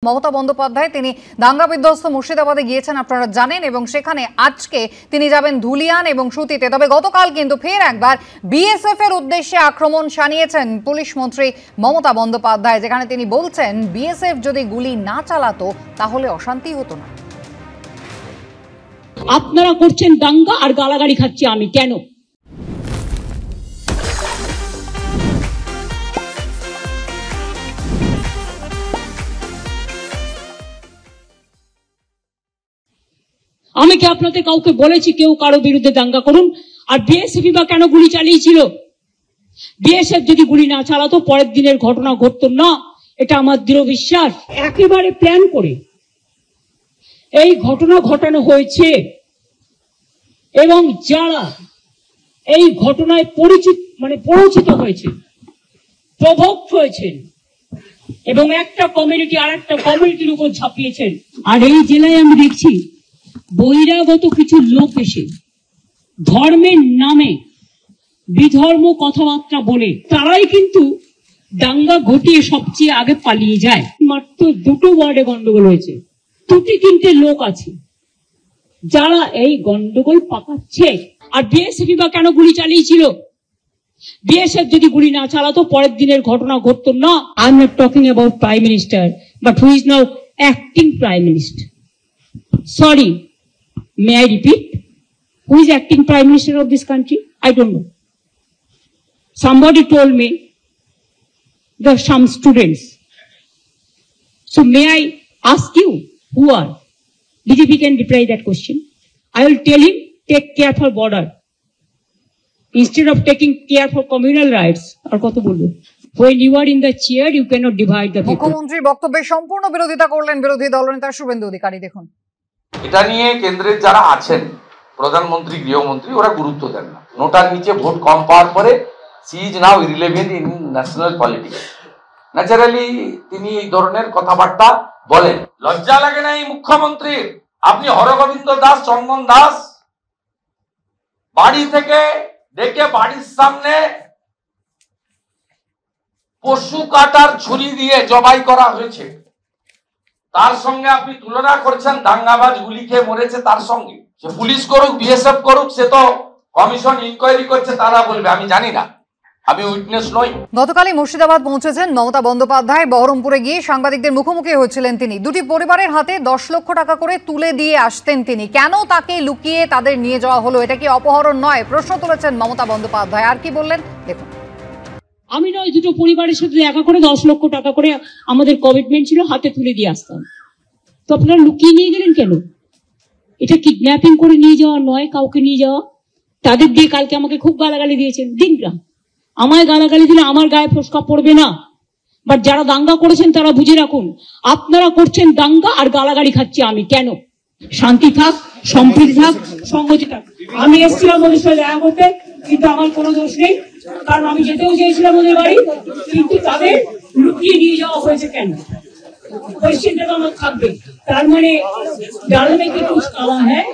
মমতা বন্দ্যোপাধ্যায় তিনি দাঙ্গা বিধ্বস্ত মুর্শিদাবাদে গিয়েছেন আপনারা জানেন, এবং সেখানে আজকে তিনি যাবেন ধুলিয়ান এবং সুতিতে। তবে গতকাল কিন্তু ফের একবার বিএসএফ এর উদ্দেশ্যে আক্রমণ শানিয়েছেন পুলিশ মন্ত্রী মমতা বন্দ্যোপাধ্যায়, যেখানে তিনি বলছেন বিএসএফ যদি গুলি না চালাতো তাহলে অশান্তি হতো না। আপনারা করছেন দাঙ্গা আর গালাগালি খাচ্ছি আমি কেন? আমি কি আপনাদের কাউকে বলেছি কেউ কারো বিরুদ্ধে দাঙ্গা করুন? আর বিএসএফ বা কেন গুলি চালিয়েছিল? বিএসএফ যদি গুলি না চালাতো পরের দিনের ঘটনা ঘটতো না, এটা আমার দৃঢ় বিশ্বাস। একেবারে প্ল্যান করে এই ঘটনা ঘটানো হয়েছে, এবং যারা এই ঘটনায় পরিচিত হয়েছে, প্রভোক্ত হয়েছেন, এবং একটা কমিউনিটি আর একটা কমিউনিটির উপর ঝাঁপিয়েছেন। আর এই জেলায় আমি দেখছি বহিরাগত কিছু লোক এসে ধর্মের নামে বিধর্ম কথাবার্তা বলে তারাই কিন্তু দাঙ্গা ঘটিয়ে সবচেয়ে আগে পালিয়ে যায়। মাত্র দুটো ওয়ার্ডে গন্ডগোল হয়েছে, দুটি তিনটে লোক আছে যারা এই গন্ডগোল পাকাচ্ছে। আর বিএসএফ বা কেন গুলি চালিয়েছিল? বিএসএফ যদি গুলি না চালাতো পরের দিনের ঘটনা ঘটতো না। I am not talking about prime minister, but who is now acting prime minister. Sorry, may I repeat? Who is acting prime minister of this country? I don't know. Somebody told me there are some students. So may I ask you who are? DGP can reply that question. I will tell him take care for border instead of taking care for communal rights. Or koto bolbo? When you are in the chair, you cannot divide the people. মুখ্যমন্ত্রীর বক্তব্যের সম্পূর্ণ বিরোধিতা করলেন বিরোধী দলনেতা শুভেন্দু অধিকারী। দেখুন, এটা নিয়ে কেন্দ্রের যারা আছেন, প্রধানমন্ত্রী, গৃহমন্ত্রী, ওরা গুরুত্ব দেন না। নোটার নিচে ভোট কম পাওয়ার পরে she is now irrelevant in national politics. Naturally তিনি এই ধরনের কথাবার্তা বলেন। লজ্জা লাগে না এই মুখ্যমন্ত্রীর? আপনি হরগোবিন্দ দাস, চন্দন দাস বাড়ি থেকে ডেকে বাড়ির সামনে পশু কাটার ছুরি দিয়ে জবাই করা হয়েছে, তার সঙ্গে আপনি তুলনা করছেন দাঙ্গাবাজ গুলি খেয়ে মরেছে তার সঙ্গে। সে পুলিশ করুক, বিএসএফ করুক, সে তো কমিশন ইনকোয়ারি করছে, তারা বলবে, আমি জানি না, আমি উইটনেস নই। গতকালই মুর্শিদাবাদ পৌঁছেছেন মমতা বন্দ্যোপাধ্যায়। বহরমপুরে গিয়ে সাংবাদিকদের মুখোমুখি হয়েছিলেন তিনি। দুটি পরিবারের হাতে 10 লক্ষ টাকা করে তুলে দিয়ে আসতেন তিনি। কেন তাকে লুকিয়ে তাদের নিয়ে যাওয়া হলো? এটা কি অপহরণ নয়? প্রশ্ন তুলেছেন মমতা বন্দ্যোপাধ্যায়। আর কি বললেন দেখুন। আমি নয়, দুটো পরিবারের সাথে দেখা করে 10 লক্ষ টাকা করে আমাদের কমিটমেন্ট ছিল, হাতে তুলে দিয়ে আসতাম। তো আপনারা লুকিয়ে নিয়ে গেলেন কেন? এটা কিডন্যাপিং করে নিয়ে যাওয়া নয়, কাউকে নিয়ে যাওয়া। তাদের দিয়ে কালকে আমাকে খুব গালাগালি দিয়েছেন। দিনরা আমায় গালাগালি দিলে আমার গায়ে ফসকা পড়বে না, বাট যারা দাঙ্গা করেছেন তারা বুঝে রাখুন, আপনারা করছেন দাঙ্গা আর গালাগালি খাচ্ছি আমি কেন? শান্তি থাক, সম্প্রীতি থাক, সংহতি থাক। আমি এসেছিলাম ওদের সাথে দেখা করতে, কিন্তু আমার কোনো দোষ নেই, কারণ আমি যেতেও চেয়েছিলাম ওদের বাড়ি, কিন্তু তাদের লুকিয়ে নিয়ে যাওয়া হয়েছে কেন? কোয়েশ্চেনটা তো আমার থাকবে। তার মানে ডাল মে কি কুছ কালা হ্যায়।